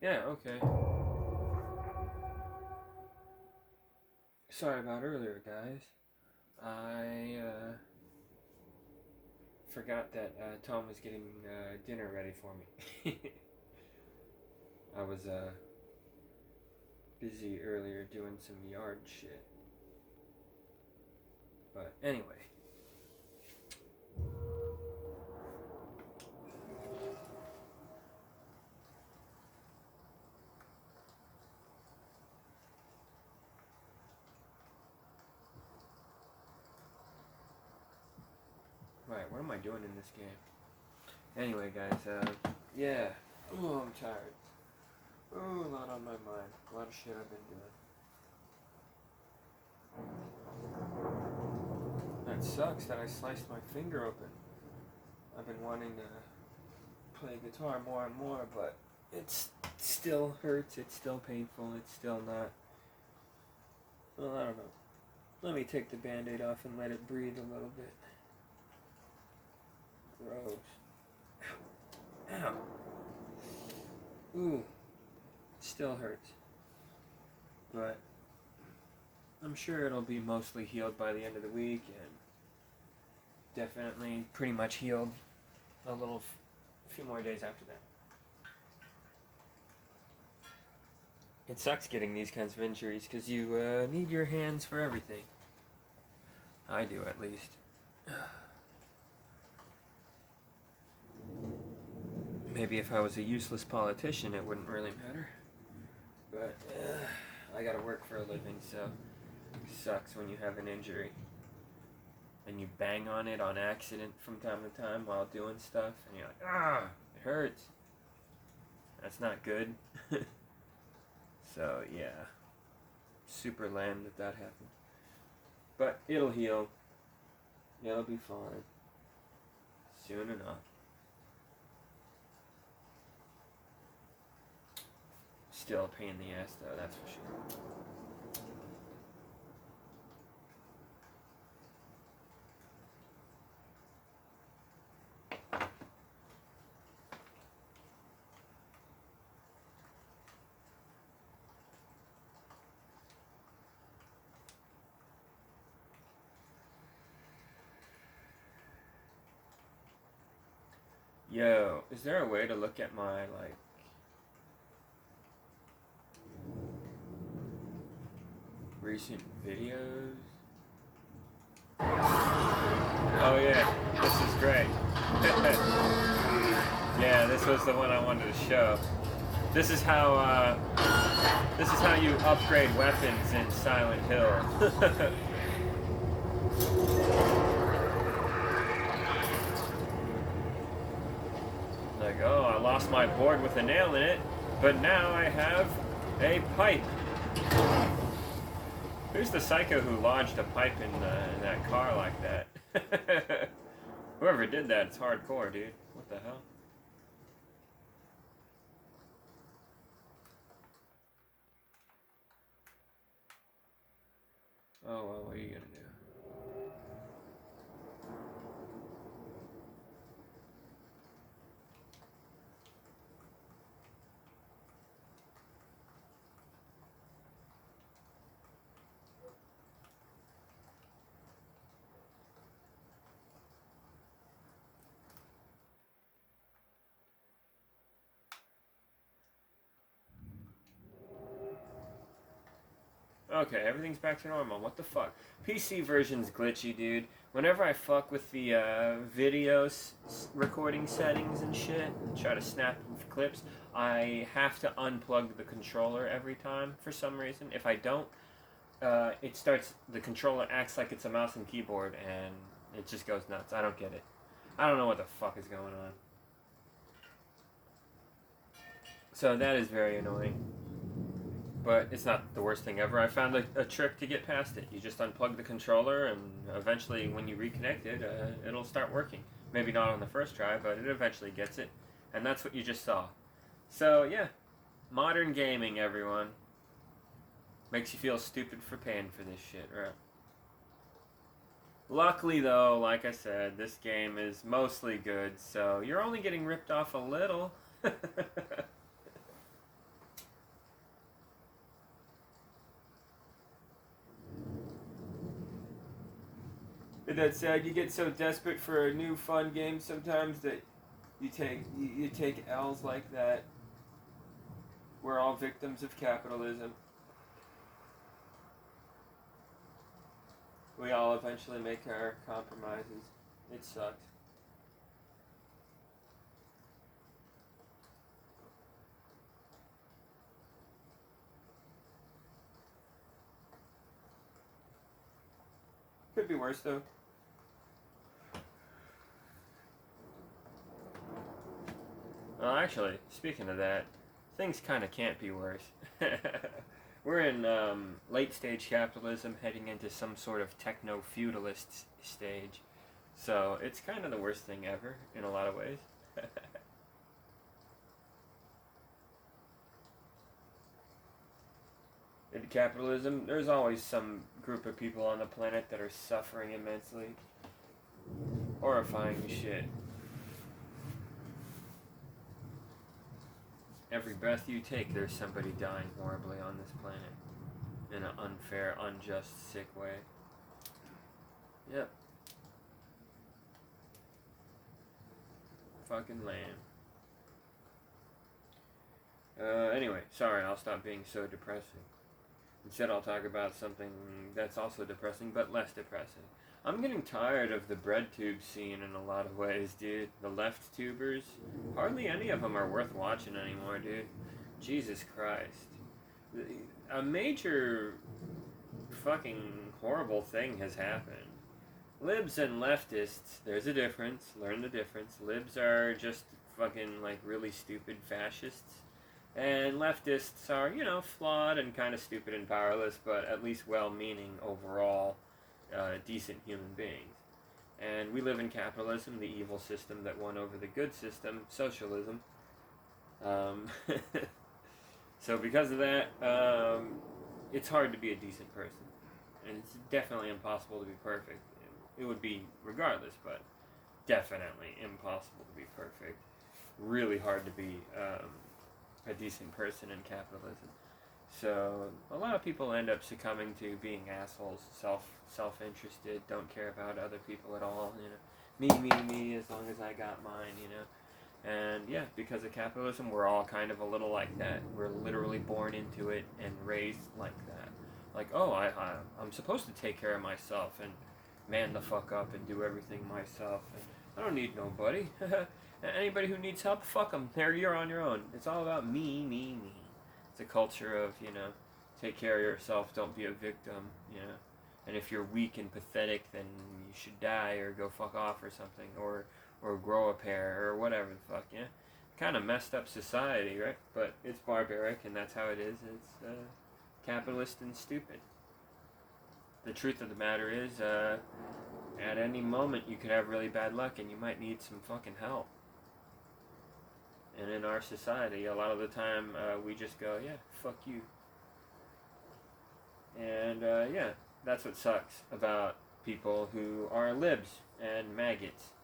Yeah, okay. Sorry about earlier, guys. I forgot that Tom was getting dinner ready for me. I was busy earlier doing some yard shit. But anyway. Right, what am I doing in this game? Anyway, guys, yeah. Oh, I'm tired. Oh, a lot on my mind. A lot of shit I've been doing. That sucks that I sliced my finger open. I've been wanting to play guitar more and more, but it still hurts. It's still painful. It's still not. Well, I don't know. Let me take the band-aid off and let it breathe a little bit. Gross. Ow. Ow. Ooh. It still hurts. But I'm sure it'll be mostly healed by the end of the week, and definitely pretty much healed a few more days after that. It sucks getting these kinds of injuries because you need your hands for everything. I do, at least. Maybe if I was a useless politician, it wouldn't really matter. But I gotta work for a living, so it sucks when you have an injury and you bang on it on accident from time to time while doing stuff, and you're like, ah, it hurts. That's not good. So yeah, super lame that happened. But it'll heal. It'll be fine. Soon enough. Still a pain in the ass though, that's for sure. Yo, is there a way to look at my, like, recent videos? Oh yeah, this is great. Yeah, this was the one I wanted to show. This is how you upgrade weapons in Silent Hill. Like, oh, I lost my board with a nail in it, but now I have a pipe. Who's the psycho who lodged a pipe in that car like that? Whoever did that, it's hardcore, dude. What the hell? Oh, well, what are you gonna do? Okay, everything's back to normal. What the fuck? PC version's glitchy, dude. Whenever I fuck with the video recording settings and shit, try to snap clips, I have to unplug the controller every time for some reason. If I don't, the controller acts like it's a mouse and keyboard, and it just goes nuts. I don't get it. I don't know what the fuck is going on. So that is very annoying. But it's not the worst thing ever. I found a trick to get past it. You just unplug the controller, and eventually when you reconnect it, it'll start working. Maybe not on the first try, but it eventually gets it. And that's what you just saw. So, yeah. Modern gaming, everyone. Makes you feel stupid for paying for this shit, right? Luckily, though, like I said, this game is mostly good, so you're only getting ripped off a little. That said, you get so desperate for a new fun game sometimes that you take L's like that. We're all victims of capitalism. We all eventually make our compromises. It sucks. Could be worse though. Well, actually, speaking of that, things kind of can't be worse. We're in late stage capitalism heading into some sort of techno feudalist stage. So it's kind of the worst thing ever in a lot of ways. In capitalism, there's always some group of people on the planet that are suffering immensely. Horrifying shit. Every breath you take, there's somebody dying horribly on this planet. In an unfair, unjust, sick way. Yep. Fucking lame. Anyway, sorry, I'll stop being so depressing. Instead, I'll talk about something that's also depressing, but less depressing. I'm getting tired of the bread tube scene in a lot of ways, dude. The left tubers, hardly any of them are worth watching anymore, dude. Jesus Christ. A major fucking horrible thing has happened. Libs and leftists, there's a difference. Learn the difference. Libs are just fucking, like, really stupid fascists. And leftists are, you know, flawed and kind of stupid and powerless, but at least well-meaning overall, decent human beings. And we live in capitalism, the evil system that won over the good system, socialism. So because of that, it's hard to be a decent person. And it's definitely impossible to be perfect. It would be regardless, but definitely impossible to be perfect. Really hard to be a decent person in capitalism. So a lot of people end up succumbing to being assholes, self-interested, don't care about other people at all, you know. Me, as long as I got mine, you know. And yeah, because of capitalism, we're all kind of a little like that. We're literally born into it and raised like that. Like, oh, I'm supposed to take care of myself and man the fuck up and do everything myself. And I don't need nobody. Anybody who needs help, fuck them. There, you're on your own. It's all about me. It's a culture of, you know, take care of yourself, don't be a victim, you know. And if you're weak and pathetic, then you should die or go fuck off or something, or grow a pair or whatever the fuck, yeah. Kind of messed up society, right? But it's barbaric, and that's how it is. It's capitalist and stupid. The truth of the matter is, at any moment you could have really bad luck, and you might need some fucking help. And in our society, a lot of the time, we just go, yeah, fuck you. And, yeah, that's what sucks about people who are libs and maggots.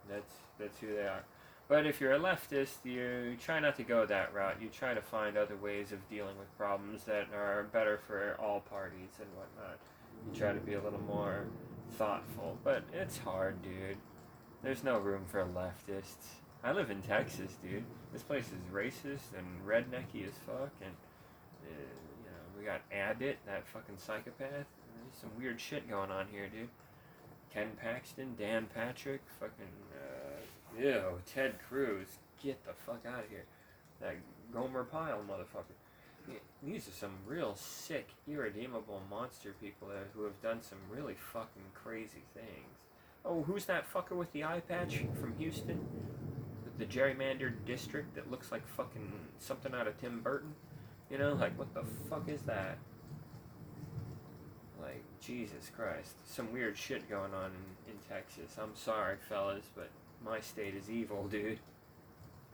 That's who they are. But if you're a leftist, you try not to go that route. You try to find other ways of dealing with problems that are better for all parties and whatnot. You try to be a little more thoughtful. But it's hard, dude. There's no room for leftists. I live in Texas, dude. This place is racist and rednecky as fuck, and you know, we got Abbott, that fucking psychopath. There's some weird shit going on here, dude. Ken Paxton, Dan Patrick, fucking, ew, Ted Cruz. Get the fuck out of here. That Gomer Pyle motherfucker. These are some real sick, irredeemable monster people who have done some really fucking crazy things. Oh, who's that fucker with the eye patch from Houston? The gerrymandered district that looks like fucking something out of Tim Burton? You know, like, what the fuck is that? Like, Jesus Christ. Some weird shit going on in Texas. I'm sorry, fellas, but my state is evil, dude.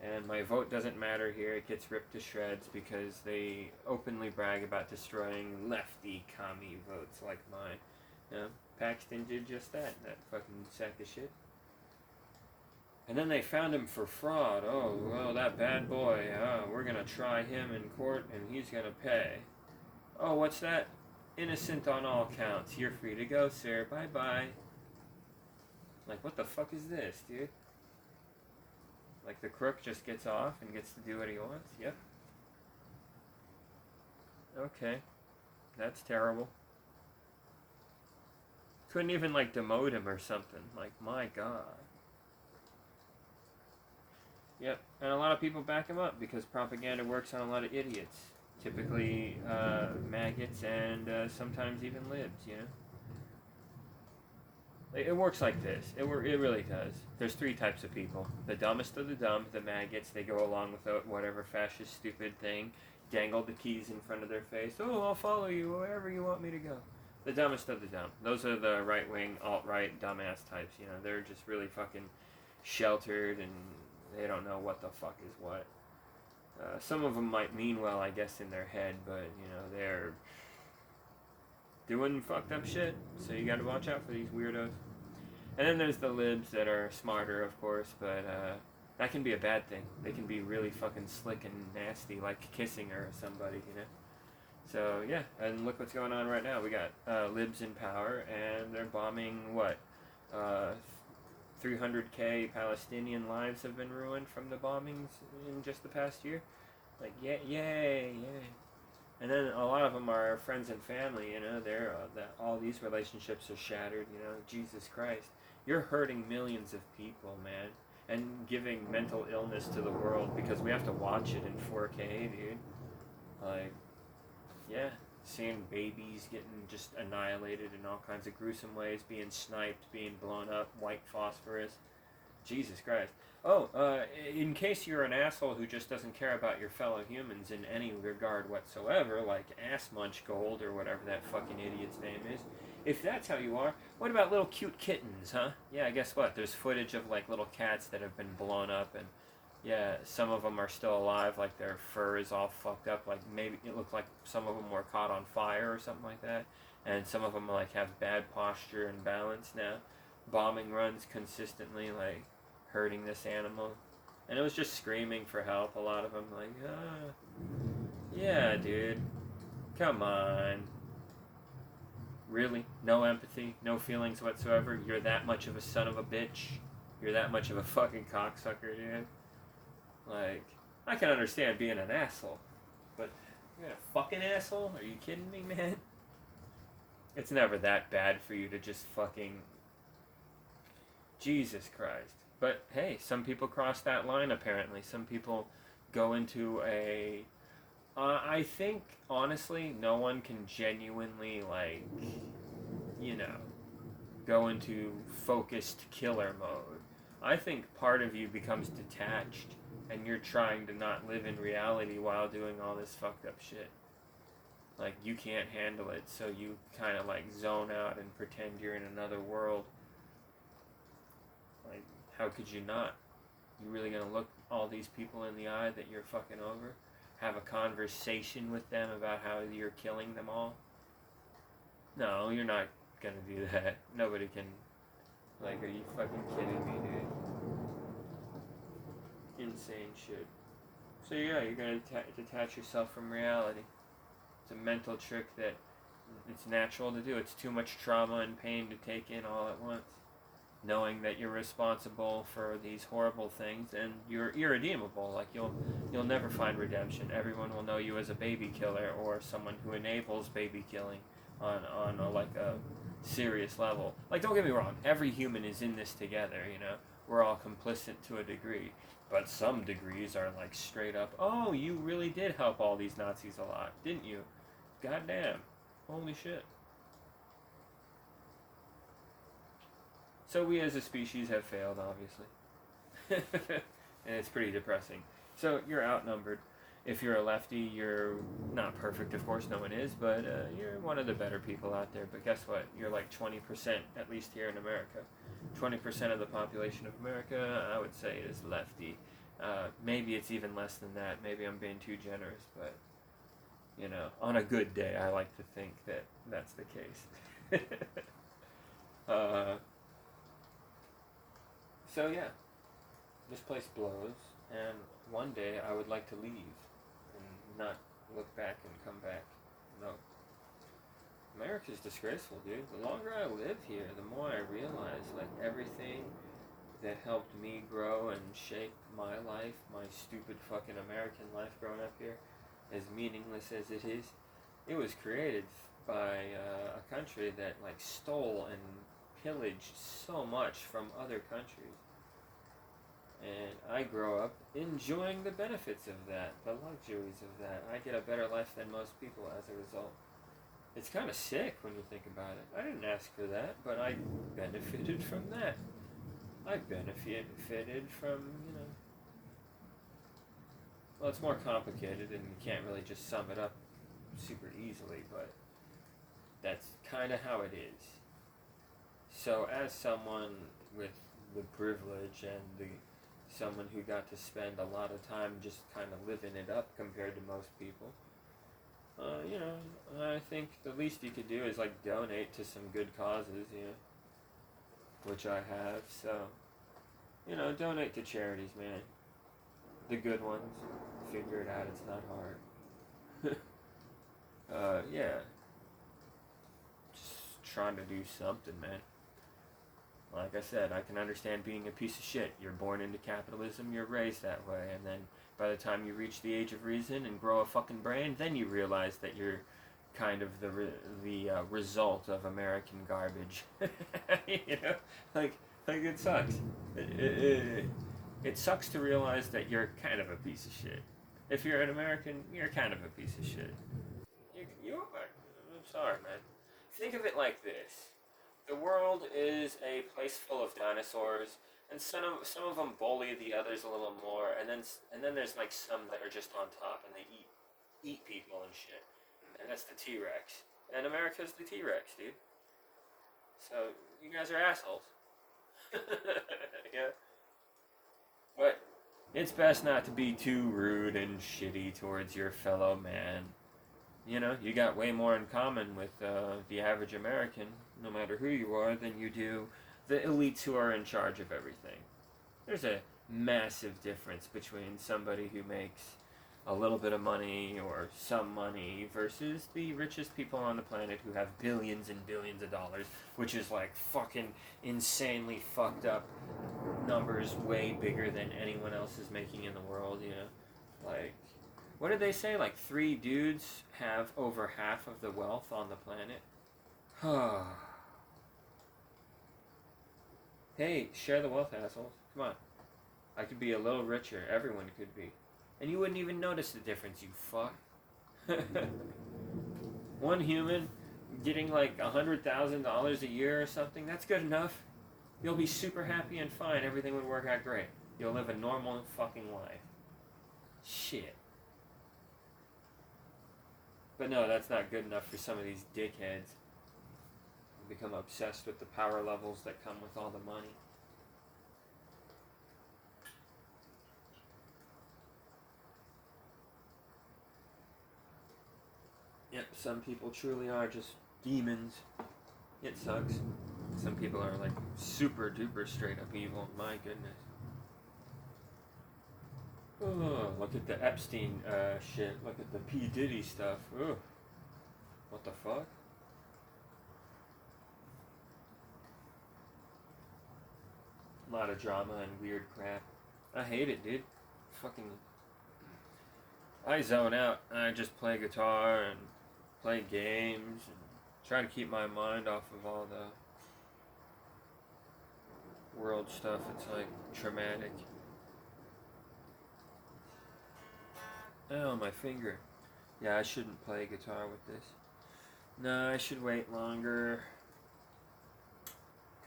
And my vote doesn't matter here. It gets ripped to shreds because they openly brag about destroying lefty commie votes like mine. You know, Paxton did just that fucking sack of shit. And then they found him for fraud. Oh, well, that bad boy. We're going to try him in court, and he's going to pay. Oh, what's that? Innocent on all counts. You're free to go, sir. Bye-bye. Like, what the fuck is this, dude? Like, the crook just gets off and gets to do what he wants? Yep. Okay. That's terrible. Couldn't even, like, demote him or something. Like, my god. Yep. And a lot of people back him up because propaganda works on a lot of idiots. Typically, maggots and sometimes even libs, you know? It works like this. It really does. There's three types of people. The dumbest of the dumb, the maggots, they go along with whatever fascist stupid thing, dangle the keys in front of their face. Oh, I'll follow you wherever you want me to go. The dumbest of the dumb. Those are the right-wing, alt-right, dumbass types. You know, they're just really fucking sheltered and they don't know what the fuck is what. Some of them might mean well, I guess, in their head, but, you know, they're doing fucked up shit. So you gotta watch out for these weirdos. And then there's the libs that are smarter, of course, but that can be a bad thing. They can be really fucking slick and nasty, like Kissinger or somebody, you know? So, yeah, and look what's going on right now. We got libs in power, and they're bombing, what? 300k Palestinian lives have been ruined from the bombings in just the past year. Like, yay. And then a lot of them are friends and family, you know, all these relationships are shattered, you know, Jesus Christ. You're hurting millions of people, man, and giving mental illness to the world because we have to watch it in 4K, dude. Like, yeah, seeing babies getting just annihilated in all kinds of gruesome ways, being sniped, being blown up, white phosphorus. Jesus Christ. Oh, in case you're an asshole who just doesn't care about your fellow humans in any regard whatsoever, like Ass Munch Gold or whatever that fucking idiot's name is, if that's how you are, what about little cute kittens, huh? Yeah, guess what? There's footage of, like, little cats that have been blown up, and, yeah, some of them are still alive, like, their fur is all fucked up, like, maybe it looked like some of them were caught on fire or something like that, and some of them, like, have bad posture and balance now. Bombing runs consistently, like, hurting this animal, and it was just screaming for help. A lot of them, like, yeah, dude, come on, really? No empathy, no feelings whatsoever? You're that much of a son of a bitch? You're that much of a fucking cocksucker, dude? Like, I can understand being an asshole, but you're a fucking asshole? Are you kidding me, man? It's never that bad for you to just fucking... Jesus Christ. But hey, some people cross that line apparently. Some people go into a... I think, honestly, no one can genuinely, like, you know, go into focused killer mode. I think part of you becomes detached, and you're trying to not live in reality while doing all this fucked up shit. Like, you can't handle it, so you kind of, like, zone out and pretend you're in another world. Like, how could you not? You really gonna look all these people in the eye that you're fucking over? Have a conversation with them about how you're killing them all? No, you're not gonna do that. Nobody can. Like, are you fucking kidding me, dude? Insane shit. So yeah, you're gonna detach yourself from reality. It's a mental trick that it's natural to do. It's too much trauma and pain to take in all at once. Knowing that you're responsible for these horrible things and you're irredeemable. Like, you'll never find redemption. Everyone will know you as a baby killer or someone who enables baby killing on a serious level. Like, don't get me wrong, every human is in this together, you know? We're all complicit to a degree. But some degrees are like straight up, oh, you really did help all these Nazis a lot, didn't you? Goddamn. Holy shit. So we as a species have failed, obviously. And it's pretty depressing. So you're outnumbered. If you're a lefty, you're not perfect, of course, no one is, but you're one of the better people out there. But guess what? You're like 20%, at least here in America. 20% of the population of America, I would say, is lefty. Maybe it's even less than that. Maybe I'm being too generous, but, you know, on a good day, I like to think that that's the case. So yeah, this place blows, and one day I would like to leave and not look back and come back. No. America's disgraceful, dude. The longer I live here, the more I realize, like, everything that helped me grow and shape my life, my stupid fucking American life growing up here, as meaningless as it was created by a country that, like, stole and pillaged so much from other countries. And I grow up enjoying the benefits of that, the luxuries of that. I get a better life than most people as a result. It's kind of sick when you think about it. I didn't ask for that, but I benefited from that. I benefited from, well, it's more complicated and you can't really just sum it up super easily, but that's kind of how it is. So as someone with the privilege and someone who got to spend a lot of time just kind of living it up compared to most people, I think the least you could do is, like, donate to some good causes, which I have. So, donate to charities, man. The good ones. Figure it out, it's not hard. Yeah. Just trying to do something, man. Like I said, I can understand being a piece of shit. You're born into capitalism, you're raised that way, and then by the time you reach the age of reason and grow a fucking brain, then you realize that you're kind of the result of American garbage. Like it sucks. It sucks to realize that you're kind of a piece of shit. If you're an American, you're kind of a piece of shit. You are. I'm sorry, man. Think of it like this. The world is a place full of dinosaurs, and some of them bully the others a little more, and then there's, like, some that are just on top and they eat people and shit. And that's the T-Rex. And America's the T-Rex, dude. So you guys are assholes. Yeah. But it's best not to be too rude and shitty towards your fellow man. You got way more in common with the average American, no matter who you are, than you do the elites who are in charge of everything. There's a massive difference between somebody who makes a little bit of money or some money versus the richest people on the planet who have billions and billions of dollars, which is, like, fucking insanely fucked up numbers, way bigger than anyone else is making in the world, Like, what did they say? Like, 3 dudes have over half of the wealth on the planet? Hey, share the wealth, assholes. Come on. I could be a little richer. Everyone could be. And you wouldn't even notice the difference, you fuck. One human getting, like, $100,000 a year or something, that's good enough. You'll be super happy and fine. Everything would work out great. You'll live a normal fucking life. Shit. But no, that's not good enough for some of these dickheads. Become obsessed with the power levels that come with all the money. Yep, some people truly are just demons. It sucks. Some people are, like, super duper straight up evil. My goodness. Oh, look at the Epstein shit. Look at the P. Diddy stuff. Ugh. What the fuck? A lot of drama and weird crap. I hate it, dude. Fucking. I zone out and I just play guitar and play games and try to keep my mind off of all the world stuff. It's, like, traumatic. Oh, my finger. Yeah, I shouldn't play guitar with this. No, I should wait longer.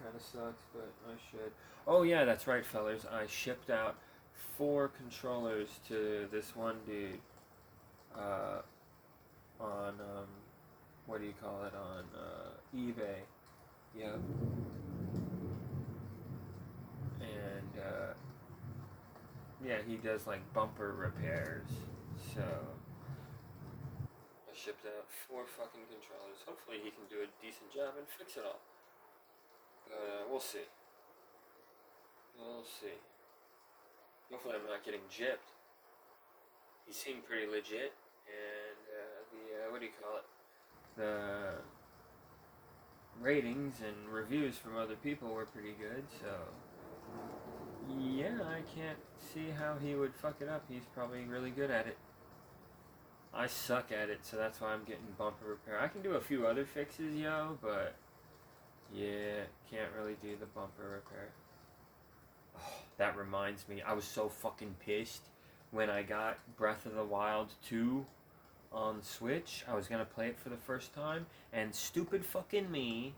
Kinda sucks, but I should. Oh yeah, that's right, fellers. I shipped out 4 controllers to this one dude. On, what do you call it? On, eBay. Yep. And, yeah, he does, like, bumper repairs. So I shipped out 4 fucking controllers. Hopefully he can do a decent job and fix it all. We'll see. We'll see. Hopefully I'm not getting gypped. He seemed pretty legit, and what do you call it? ratings and reviews from other people were pretty good, so yeah, I can't see how he would fuck it up. He's probably really good at it. I suck at it, so that's why I'm getting bumper repair. I can do a few other fixes, yo, but yeah, can't really do the bumper repair. Oh, that reminds me, I was so fucking pissed when I got Breath of the Wild 2 on Switch. I was gonna play it for the first time, and stupid fucking me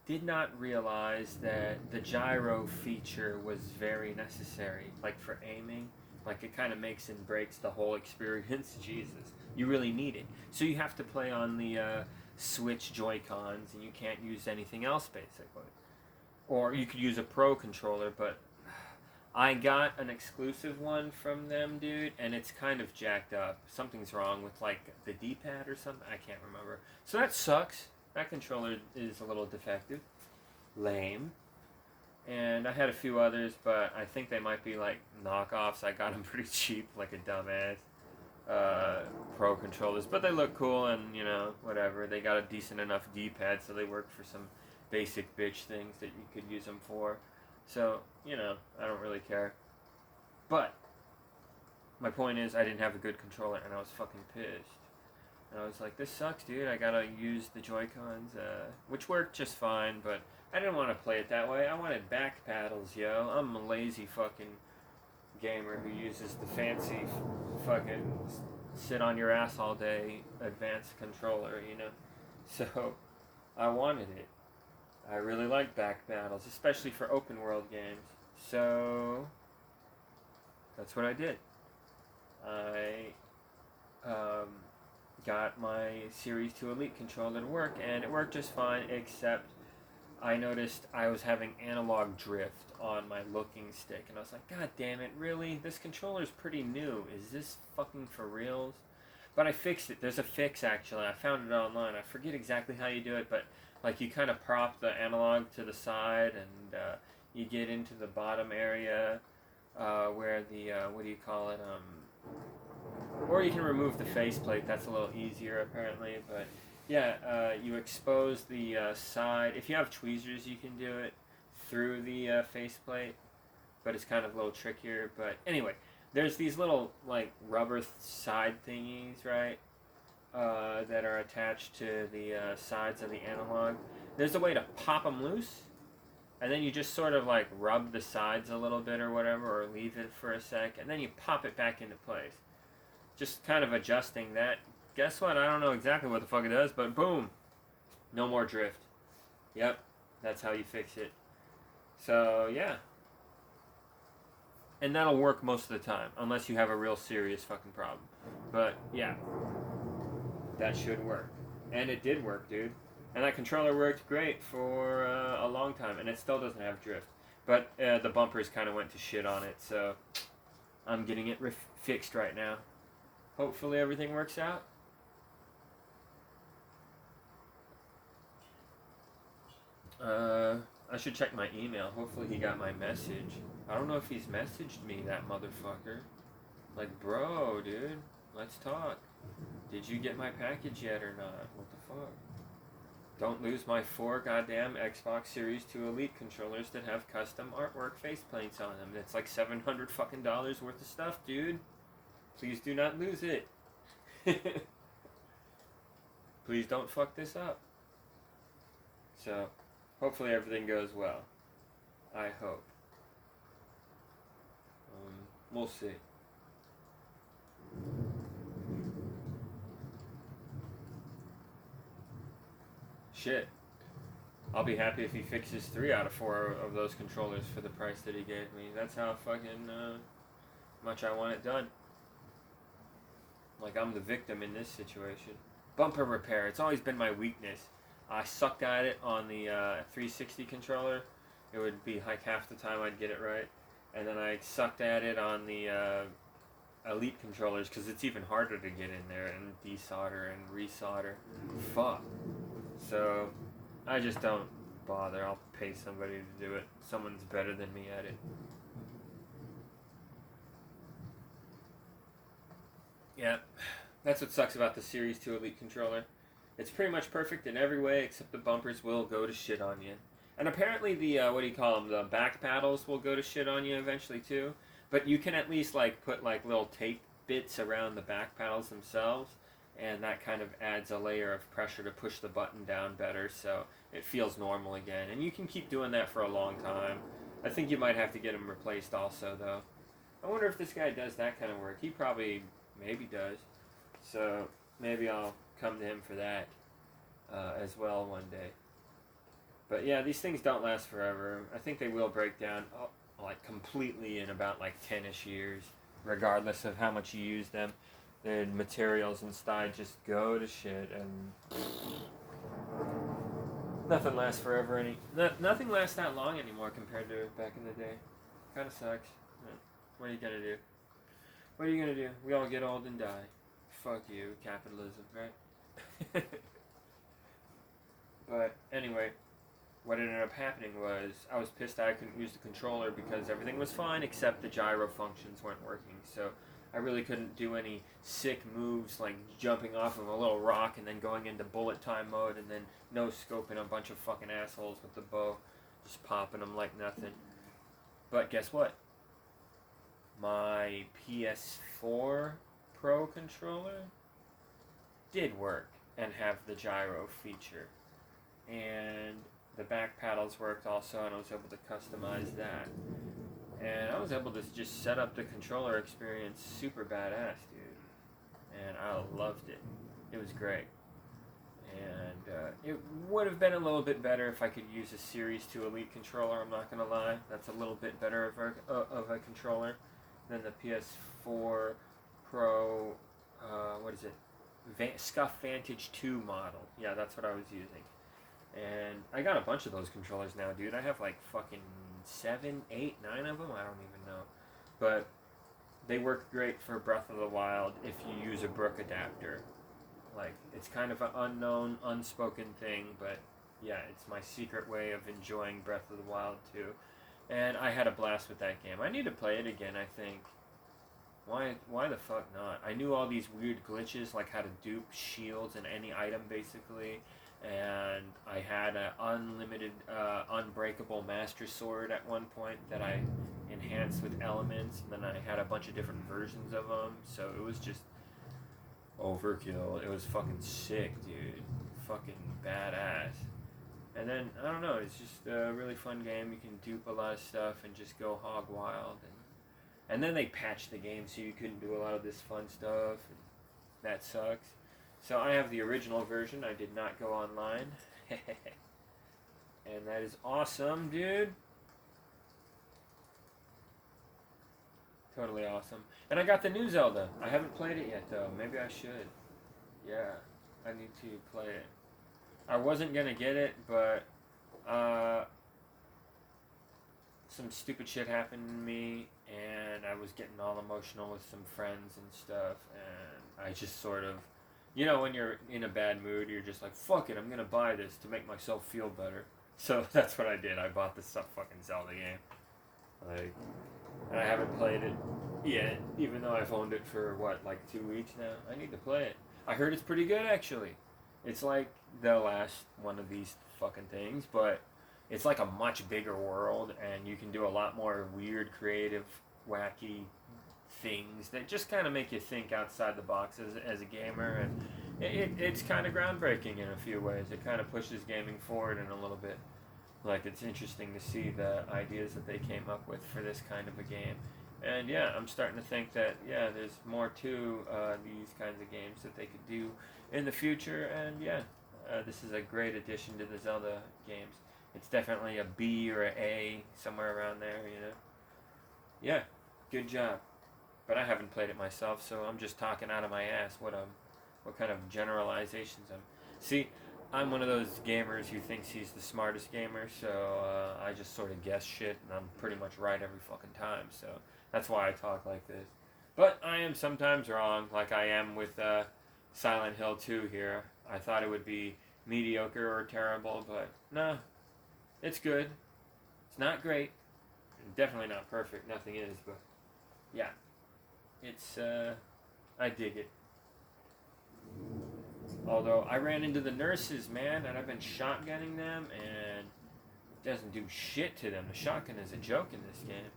did not realize that the gyro feature was very necessary, like for aiming. Like it kind of makes and breaks the whole experience. Jesus, you really need it. So you have to play on the Switch Joy-Cons, and you can't use anything else basically. Or you could use a Pro controller, but I got an exclusive one from them, dude, and it's kind of jacked up. Something's wrong with like the D-pad or something. I can't remember. So that sucks. That controller is a little defective. Lame. And I had a few others, but I think they might be like knockoffs. I got them pretty cheap, like a dumbass. Pro controllers, but they look cool, and you know, whatever. They got a decent enough D-pad, so they work for some basic bitch things that you could use them for. So, you know, I don't really care. But my point is, I didn't have a good controller, and I was fucking pissed. And I was like, this sucks, dude. I gotta use the Joy-Cons, which worked just fine, but I didn't want to play it that way. I wanted back paddles, yo. I'm a lazy fucking gamer who uses the fancy fucking sit on your ass all day advanced controller, you know? So, I wanted it. I really like back paddles, especially for open world games. So, that's what I did. I got my Series 2 Elite controller to work, and it worked just fine, except I noticed I was having analog drift on my looking stick, and I was like, God damn it, really? This controller's pretty new. Is this fucking for reals? But I fixed it. There's a fix, actually. I found it online. I forget exactly how you do it, but like you kind of prop the analog to the side, and you get into the bottom area where the, what do you call it, or you can remove the faceplate. That's a little easier, apparently, but yeah, you expose the side. If you have tweezers, you can do it through the faceplate, but it's kind of a little trickier. But anyway, there's these little like rubber side thingies, right, that are attached to the sides of the analog. There's a way to pop them loose, and then you just sort of like rub the sides a little bit or whatever, or leave it for a sec, and then you pop it back into place. Just kind of adjusting that. Guess what? I don't know exactly what the fuck it does, but boom. No more drift. Yep. That's how you fix it. So, yeah. And that'll work most of the time, unless you have a real serious fucking problem. But, yeah. That should work. And it did work, dude. And that controller worked great for a long time, and it still doesn't have drift. But the bumpers kind of went to shit on it, so I'm getting it fixed right now. Hopefully everything works out. I should check my email. Hopefully he got my message. I don't know if he's messaged me, that motherfucker. Like, bro, dude, let's talk. Did you get my package yet or not? What the fuck? Don't lose my 4 goddamn Xbox Series 2 Elite controllers that have custom artwork faceplates on them. It's like $700 fucking worth of stuff, dude. Please do not lose it. Please don't fuck this up. So, hopefully everything goes well. I hope. We'll see. Shit. I'll be happy if he fixes 3 out of 4 of those controllers for the price that he gave me. That's how fucking much I want it done. Like I'm the victim in this situation. Bumper repair. It's always been my weakness. I sucked at it on the 360 controller. It would be like half the time I'd get it right. And then I sucked at it on the Elite controllers because it's even harder to get in there and desolder and resolder. Fuck. So I just don't bother. I'll pay somebody to do it. Someone's better than me at it. Yeah, that's what sucks about the Series 2 Elite controller. It's pretty much perfect in every way except the bumpers will go to shit on you. And apparently the, what do you call them, the back paddles will go to shit on you eventually too. But you can at least like put like little tape bits around the back paddles themselves, and that kind of adds a layer of pressure to push the button down better so it feels normal again. And you can keep doing that for a long time. I think you might have to get them replaced also though. I wonder if this guy does that kind of work. He probably maybe does. So maybe I'll come to him for that as well one day. But yeah, these things don't last forever. I think they will break down like completely in about like 10ish years, regardless of how much you use them. The materials inside just go to shit, and nothing lasts forever. Nothing lasts that long anymore compared to back in the day. Kind of sucks. What are you gonna do? What are you gonna do? We all get old and die. Fuck you, capitalism, right? But anyway, what ended up happening was I was pissed I couldn't use the controller because everything was fine except the gyro functions weren't working. So I really couldn't do any sick moves like jumping off of a little rock and then going into bullet time mode and then no scoping a bunch of fucking assholes with the bow, just popping them like nothing. But guess what? My PS4 Pro controller did work and have the gyro feature. And the back paddles worked also, and I was able to customize that. And I was able to just set up the controller experience super badass, dude. And I loved it. It was great. And it would have been a little bit better if I could use a Series 2 Elite controller, I'm not going to lie. That's a little bit better of a controller than the PS4 Pro, what is it? Scuff Vantage 2 model. Yeah, that's what I was using. And I got a bunch of those controllers now, dude. I have like fucking 7, 8, 9 of them. I don't even know. But they work great for Breath of the Wild if you use a Brook adapter. Like, it's kind of an unknown, unspoken thing, but yeah, it's my secret way of enjoying Breath of the Wild too. And I had a blast with that game. I need to play it again, I think. Why the fuck not? I knew all these weird glitches, like how to dupe shields and any item basically. And I had an unlimited, unbreakable Master Sword at one point that I enhanced with elements, and then I had a bunch of different versions of them, so it was just overkill. It was fucking sick, dude. Fucking badass. And then, I don't know, it's just a really fun game. You can dupe a lot of stuff and just go hog wild. And then they patched the game so you couldn't do a lot of this fun stuff. That sucks. So I have the original version. I did not go online. And that is awesome, dude. Totally awesome. And I got the new Zelda. I haven't played it yet, though. Maybe I should. Yeah, I need to play it. I wasn't going to get it, but some stupid shit happened to me, and I was getting all emotional with some friends and stuff, and I just sort of... You know, when you're in a bad mood, you're just like, fuck it, I'm gonna buy this to make myself feel better. So that's what I did. I bought this fucking Zelda game. Like, and I haven't played it yet, even though I've owned it for, like 2 weeks now. I need to play it. I heard it's pretty good, actually. It's like the last one of these fucking things, but it's like a much bigger world, and you can do a lot more weird, creative, wacky things that just kind of make you think outside the box as a gamer, and it's kind of groundbreaking in a few ways. It kind of pushes gaming forward in a little bit. Like, it's interesting to see the ideas that they came up with for this kind of a game. And yeah, I'm starting to think that, yeah, there's more to these kinds of games that they could do in the future, and yeah, this is a great addition to the Zelda games. It's definitely a B or an A, somewhere around there, you know? Yeah, good job. But I haven't played it myself, so I'm just talking out of my ass what kind of generalizations See, I'm one of those gamers who thinks he's the smartest gamer, so I just sort of guess shit, and I'm pretty much right every fucking time, so that's why I talk like this. But I am sometimes wrong, like I am with Silent Hill 2 here. I thought it would be mediocre or terrible, but no, it's good. It's not great. Definitely not perfect, nothing is, but yeah. It's, I dig it. Although I ran into the nurses, man, and I've been shotgunning them, and it doesn't do shit to them. The shotgun is a joke in this game.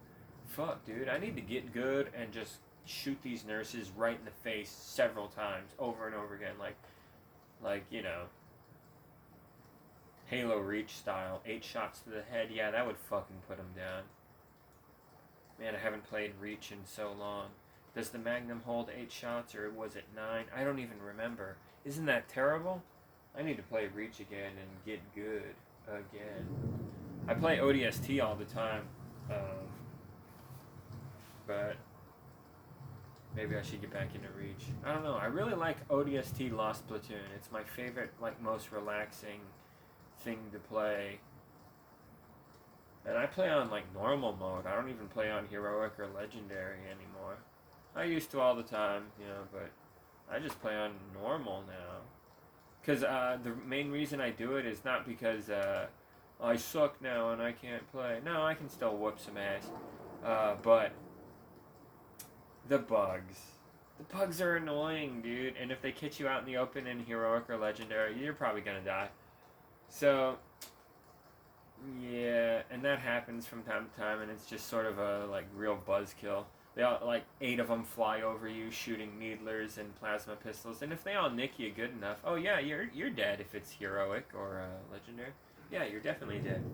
Fuck, dude. I need to get good and just shoot these nurses right in the face several times, over and over again, like you know, Halo Reach style. 8 shots to the head. Yeah, that would fucking put them down. Man, I haven't played Reach in so long. Does the Magnum hold 8 shots, or was it 9? I don't even remember. Isn't that terrible? I need to play Reach again and get good again. I play ODST all the time, but maybe I should get back into Reach. I don't know. I really like ODST Lost Platoon. It's my favorite, like, most relaxing thing to play. And I play on, like, normal mode. I don't even play on Heroic or Legendary anymore. I used to all the time, you know, but I just play on normal now. Because the main reason I do it is not because I suck now and I can't play. No, I can still whoop some ass. But the bugs. The bugs are annoying, dude. And if they catch you out in the open in Heroic or Legendary, you're probably going to die. So, yeah, and that happens from time to time, and it's just sort of a, like, real buzzkill. They all, like, 8 of them fly over you, shooting needlers and plasma pistols, and if they all nick you good enough, oh yeah, you're dead if it's Heroic or Legendary. Yeah, you're definitely dead.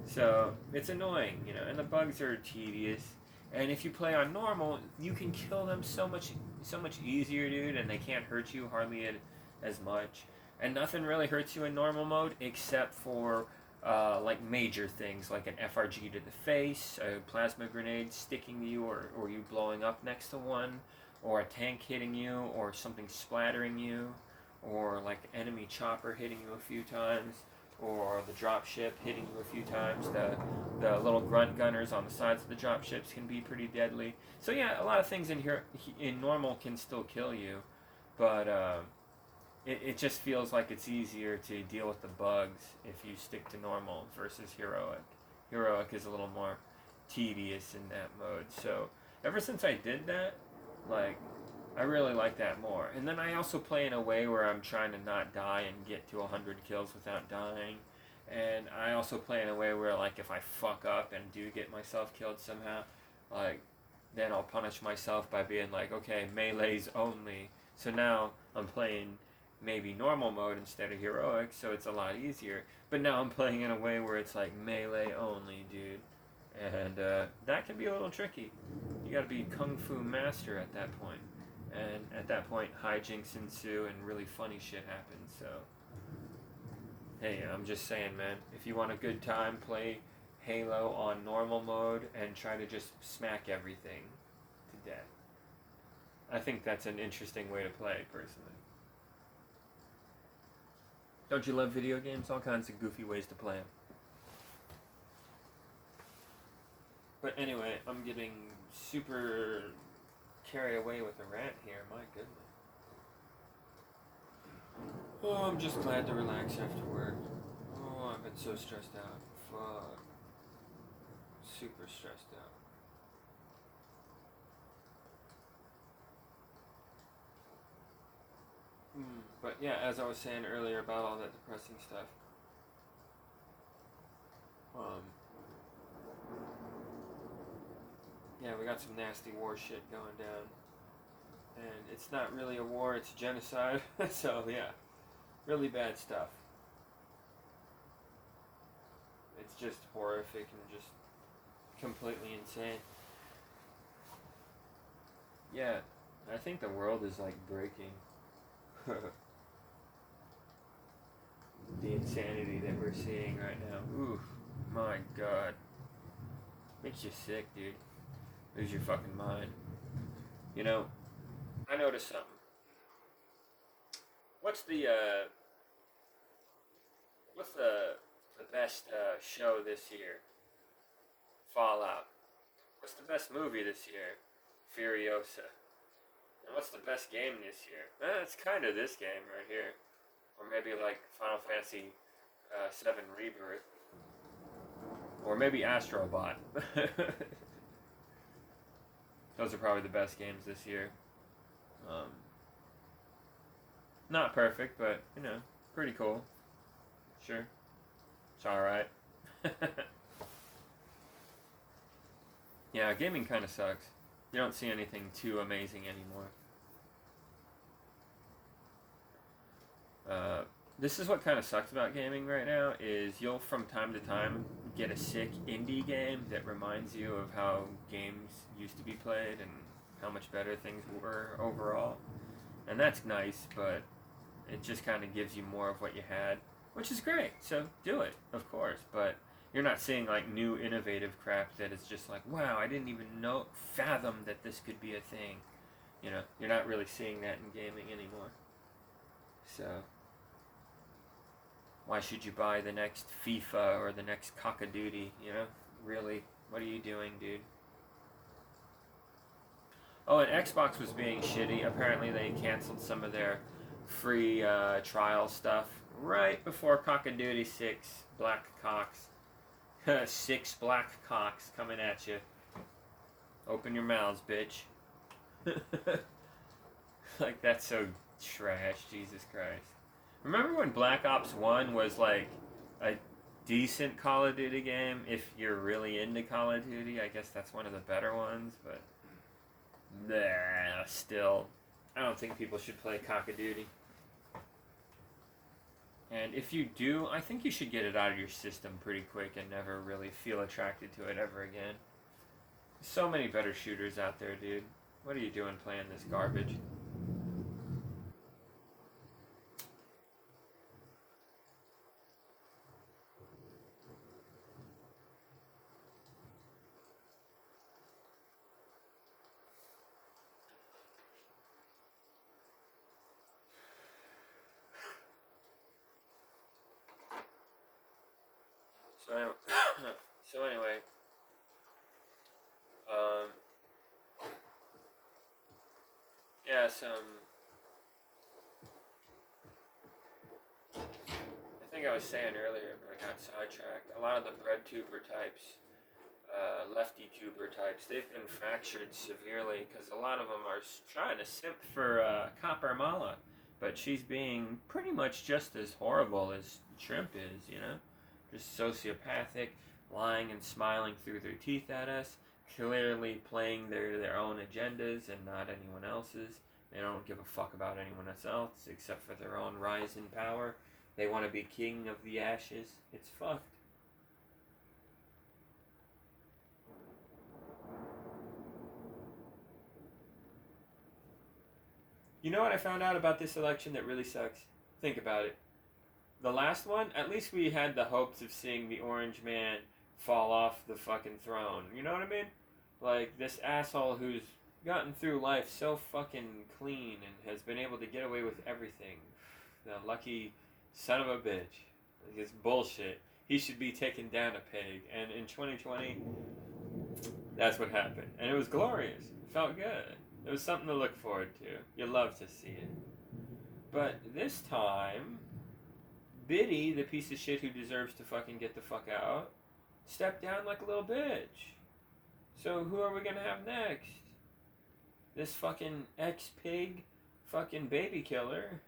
So, it's annoying, you know, and the bugs are tedious. And if you play on normal, you can kill them so much easier, dude, and they can't hurt you hardly as much. And nothing really hurts you in normal mode except for like major things, like an FRG to the face, a plasma grenade sticking to you, or you blowing up next to one, or a tank hitting you, or something splattering you, or like an enemy chopper hitting you a few times, or the dropship hitting you a few times. The little grunt gunners on the sides of the dropships can be pretty deadly. So yeah, a lot of things in here in normal can still kill you, but it just feels like it's easier to deal with the bugs if you stick to normal versus Heroic. Heroic is a little more tedious in that mode. So ever since I did that, like, I really like that more. And then I also play in a way where I'm trying to not die and get to 100 kills without dying. And I also play in a way where, like, if I fuck up and do get myself killed somehow, like, then I'll punish myself by being like, okay, melees only. So now I'm playing maybe normal mode instead of Heroic, so it's a lot easier. But now I'm playing in a way where it's like melee only, dude. And that can be a little tricky. You gotta be Kung Fu master at that point. And at that point, hijinks ensue and really funny shit happens, so... Hey, I'm just saying, man, if you want a good time, play Halo on normal mode and try to just smack everything to death. I think that's an interesting way to play, personally. Don't you love video games? All kinds of goofy ways to play them. But anyway, I'm getting super carried away with the rant here. My goodness. Oh, I'm just glad to relax after work. Oh, I've been so stressed out. Fuck. Super stressed out. But yeah, as I was saying earlier about all that depressing stuff, yeah, we got some nasty war shit going down, and it's not really a war, it's genocide. So yeah, really bad stuff. It's just horrific and just completely insane. Yeah, I think the world is like breaking. The insanity that we're seeing right now. Ooh, my god. Makes you sick, dude. Lose your fucking mind. You know, I noticed something. What's the best show this year? Fallout. What's the best movie this year? Furiosa. And what's the best game this year? It's kind of this game right here. Or maybe like Final Fantasy VII Rebirth. Or maybe Astrobot. Those are probably the best games this year. Not perfect, but, you know, pretty cool. Sure. It's alright. Yeah, gaming kind of sucks. You don't see anything too amazing anymore. This is what kind of sucks about gaming right now, is you'll from time to time get a sick indie game that reminds you of how games used to be played and how much better things were overall. And that's nice, but it just kind of gives you more of what you had, which is great. So do it, of course, but you're not seeing like new innovative crap that is just like, wow, I didn't even fathom that this could be a thing. You know, you're not really seeing that in gaming anymore. So why should you buy the next FIFA or the next Call of Duty? You know, really, what are you doing, dude? Oh, and Xbox was being shitty. Apparently, they canceled some of their free trial stuff right before Call of Duty 6 Black Cocks. 6 Black Cocks coming at you. Open your mouths, bitch. Like, that's so trash, Jesus Christ. Remember when Black Ops 1 was like a decent Call of Duty game? If you're really into Call of Duty, I guess that's one of the better ones, but nah, still, I don't think people should play Call of Duty. And if you do, I think you should get it out of your system pretty quick and never really feel attracted to it ever again. So many better shooters out there, dude. What are you doing playing this garbage? So anyway, yeah, I think I was saying earlier, but I got sidetracked. A lot of the bread tuber types, lefty tuber types, they've been fractured severely because a lot of them are trying to simp for Copper Mala, but she's being pretty much just as horrible as Shrimp is, you know? Just sociopathic, lying and smiling through their teeth at us, clearly playing their own agendas and not anyone else's. They don't give a fuck about anyone else except for their own rise in power. They want to be king of the ashes. It's fucked. You know what I found out about this election that really sucks? Think about it. The last one, at least we had the hopes of seeing the orange man fall off the fucking throne. You know what I mean? Like, this asshole who's gotten through life so fucking clean and has been able to get away with everything. The lucky son of a bitch. It's bullshit. He should be taken down a peg. And in 2020, that's what happened. And it was glorious. It felt good. It was something to look forward to. You love to see it. But this time, Biddy, the piece of shit who deserves to fucking get the fuck out, stepped down like a little bitch. So who are we gonna have next? This fucking ex-pig fucking baby killer?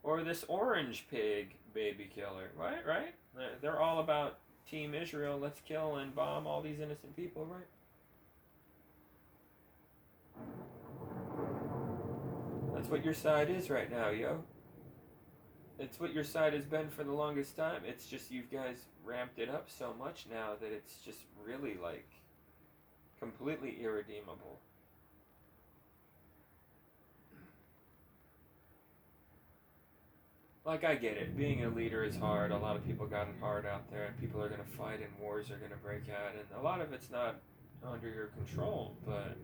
Or this orange pig baby killer? Right? They're all about Team Israel. Let's kill and bomb all these innocent people, right? That's what your side is right now, yo. It's what your side has been for the longest time. It's just you guys ramped it up so much now that it's just really like completely irredeemable. Like, I get it. Being a leader is hard. A lot of people got it hard out there, and people are going to fight, and wars are going to break out, and a lot of it's not under your control, but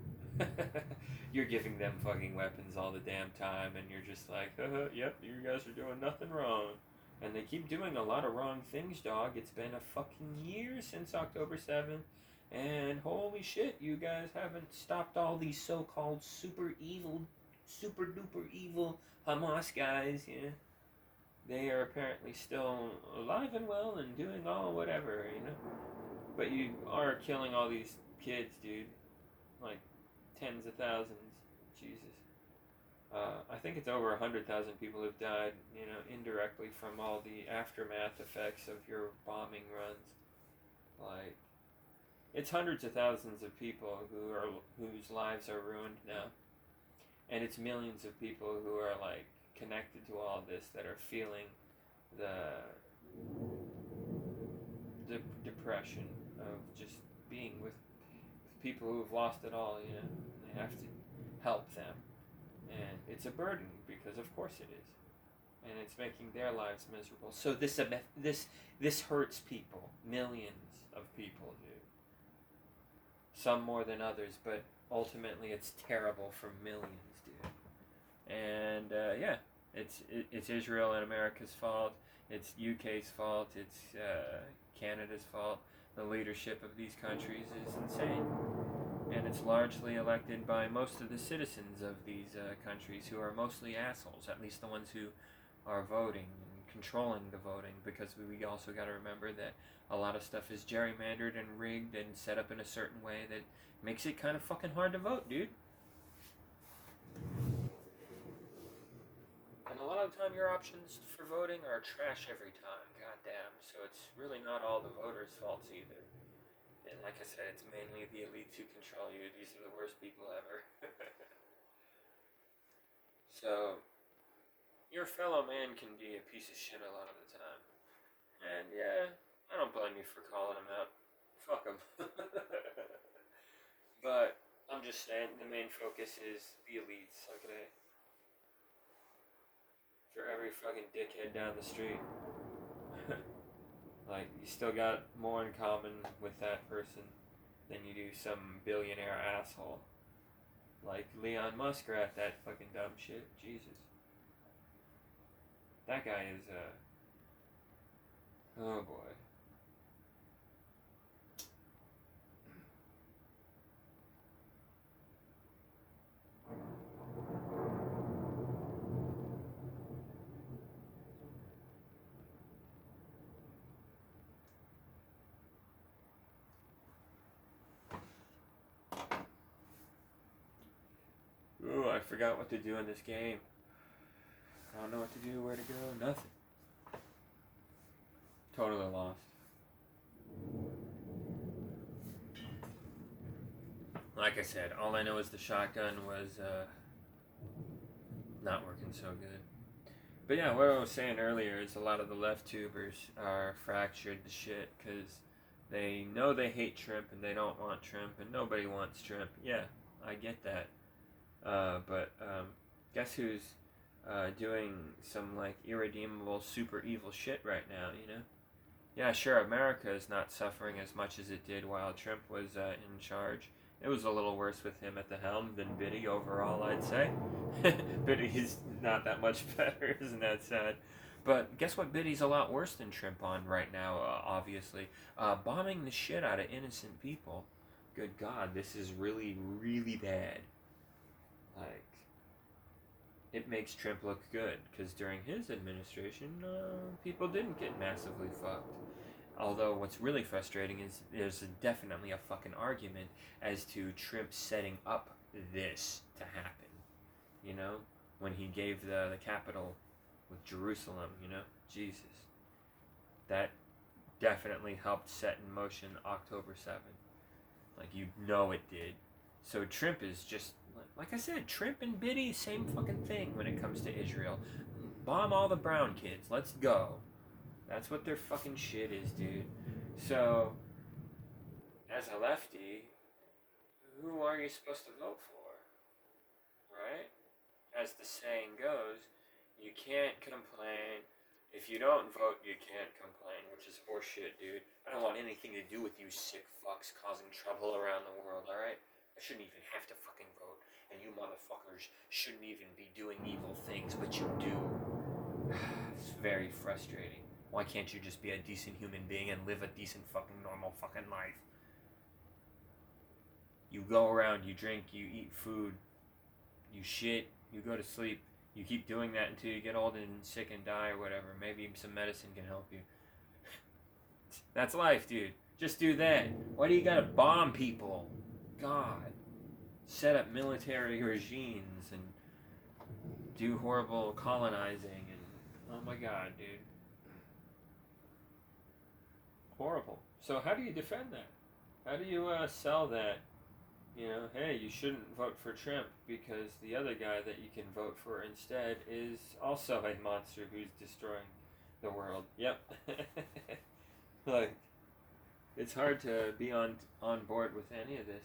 you're giving them fucking weapons all the damn time, and you're just like, yep, you guys are doing nothing wrong. And they keep doing a lot of wrong things, dog. It's been a fucking year since October 7th, and holy shit, you guys haven't stopped all these so-called super duper evil Hamas guys, yeah. They are apparently still alive and well and doing all whatever, you know? But you are killing all these kids, dude. Like, tens of thousands. Jesus. I think it's over 100,000 people who've died, indirectly from all the aftermath effects of your bombing runs. Like, it's hundreds of thousands of people whose lives are ruined now, and it's millions of people who are like connected to all this that are feeling the depression of just being with people who have lost it all. They have to help them, and it's a burden because of course it is, and it's making their lives miserable. So this hurts people, millions of people, dude. Some more than others, but ultimately it's terrible for millions, dude. And yeah, it's Israel and America's fault. It's UK's fault. It's Canada's fault. The leadership of these countries is insane, and it's largely elected by most of the citizens of these countries, who are mostly assholes. At least the ones who are voting and controlling the voting, because we also got to remember that a lot of stuff is gerrymandered and rigged and set up in a certain way that makes it kind of fucking hard to vote, dude. And a lot of the time your options for voting are trash every time, goddamn. So it's really not all the voters' faults either. And like I said, it's mainly the elites who control you. These are the worst people ever. So, your fellow man can be a piece of shit a lot of the time. And yeah, I don't blame you for calling him out. Fuck him. But I'm just saying, the main focus is the elites, okay? For every fucking dickhead down the street. Like, you still got more in common with that person than you do some billionaire asshole. Like Elon Musk at that fucking dumb shit. Jesus. That guy is, oh boy. Ooh, I forgot what to do in this game. I don't know what to do, where to go, nothing. Totally lost. Like I said, all I know is the shotgun was not working so good. But yeah, what I was saying earlier is a lot of the left tubers are fractured to shit because they know they hate Trump and they don't want Trump and nobody wants Trump. Yeah, I get that. But guess who's doing some like irredeemable, super evil shit right now, Yeah, sure, America is not suffering as much as it did while Trump was in charge. It was a little worse with him at the helm than Biddy overall, I'd say. Biddy's not that much better, isn't that sad? But guess what Biddy's a lot worse than Trump on right now, obviously. Bombing the shit out of innocent people. Good God, this is really, really bad. Like, it makes Trump look good, because during his administration, people didn't get massively fucked. Although what's really frustrating is there's definitely a fucking argument as to Trump setting up this to happen. When he gave the capital with Jerusalem, Jesus. That definitely helped set in motion October 7th. Like, it did. So Trump is just, like I said, Trump and Biddy, same fucking thing when it comes to Israel. Bomb all the brown kids. Let's go. That's what their fucking shit is, dude. So, as a lefty, who are you supposed to vote for? Right? As the saying goes, you can't complain. If you don't vote, you can't complain, which is horseshit, dude. I don't want anything to do with you sick fucks causing trouble around the world, alright? I shouldn't even have to fucking vote, and you motherfuckers shouldn't even be doing evil things, but you do. It's very frustrating. Why can't you just be a decent human being and live a decent fucking normal fucking life? You go around, you drink, you eat food, you shit, you go to sleep. You keep doing that until you get old and sick and die or whatever. Maybe some medicine can help you. That's life, dude. Just do that. Why do you gotta bomb people? God. Set up military regimes and do horrible colonizing and oh my god, dude. Horrible. So how do you defend that? How do you sell that? You know, hey, you shouldn't vote for Trump because the other guy that you can vote for instead is also a monster who's destroying the world. Yep. Like, it's hard to be on board with any of this.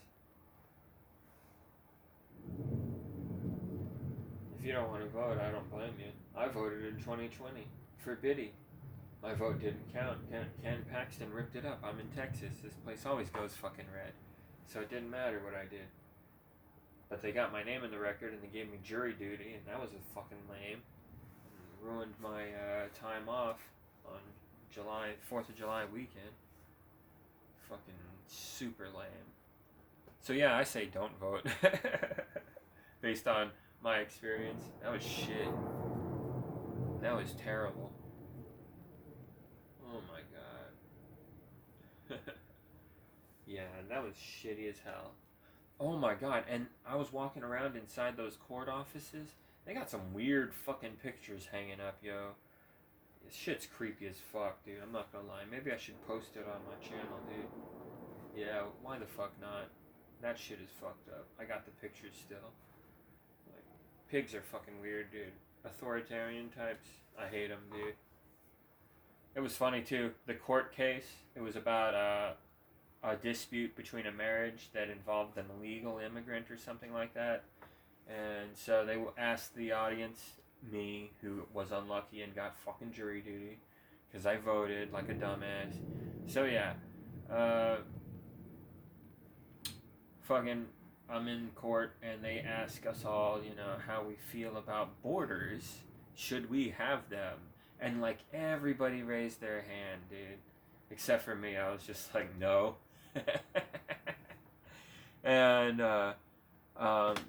If you don't want to vote, I don't blame you. I voted in 2020 for Biddy. My vote didn't count. Ken Paxton ripped it up. I'm in Texas. This place always goes fucking red. So it didn't matter what I did. But they got my name in the record and they gave me jury duty, and that was a fucking lame. And ruined my time off on 4th of July weekend. Fucking super lame. So yeah, I say don't vote. Based on my experience. That was shit. That was terrible. Oh my god. Yeah, that was shitty as hell. Oh my god, and I was walking around inside those court offices. They got some weird fucking pictures hanging up, yo. This shit's creepy as fuck, dude. I'm not gonna lie. Maybe I should post it on my channel, dude. Yeah, why the fuck not? That shit is fucked up. I got the pictures still. Like, pigs are fucking weird, dude. Authoritarian types. I hate them, dude. It was funny, too. The court case, it was about a dispute between a marriage that involved an illegal immigrant or something like that. And so they asked the audience, me, who was unlucky and got fucking jury duty, because I voted like a dumbass. So yeah, fucking, I'm in court and they ask us all, you know, how we feel about borders. Should we have them? And like everybody raised their hand, dude. Except for me, I was just like, no. And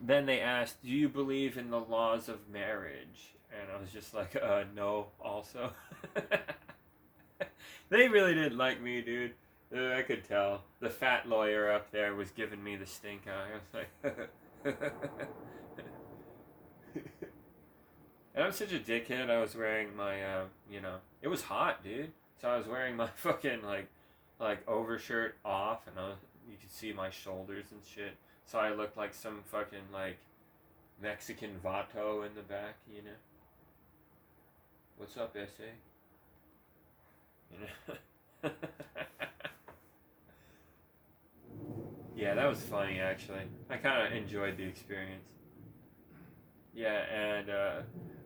then they asked, do you believe in the laws of marriage? And I was just like, no, also. They really didn't like me, dude. I could tell. The fat lawyer up there was giving me the stink eye. I was like... And I'm such a dickhead. I was wearing my, you know... It was hot, dude. So I was wearing my fucking, like overshirt off, and you could see my shoulders and shit. So I looked like some fucking, like, Mexican vato in the back, you know? What's up, SA? You know? Yeah, that was funny, actually. I kind of enjoyed the experience. Yeah, and,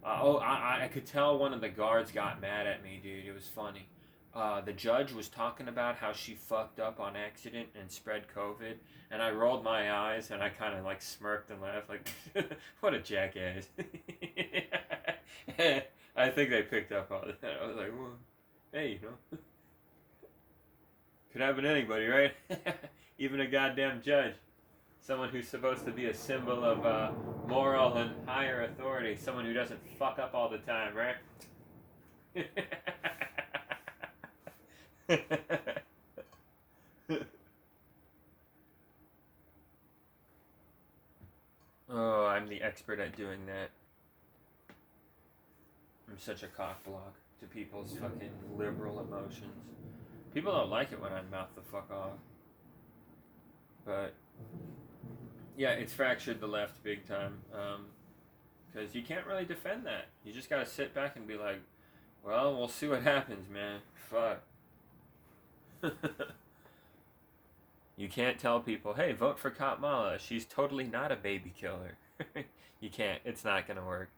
I could tell one of the guards got mad at me, dude. It was funny. The judge was talking about how she fucked up on accident and spread COVID, and I rolled my eyes and I kind of like smirked and laughed like, what a jackass. I think they picked up on that. I was like, well, hey, you know, could happen to anybody, right? Even a goddamn judge. Someone who's supposed to be a symbol of moral and higher authority. Someone who doesn't fuck up all the time, right? Oh, I'm the expert at doing that. I'm such a cockblock to people's fucking liberal emotions. People don't like it when I mouth the fuck off. But, yeah, it's fractured the left big time. Because you can't really defend that. You just gotta sit back and be like, well, we'll see what happens, man. Fuck. You can't tell people, hey, vote for Kamala. She's totally not a baby killer. You can't. It's not gonna work.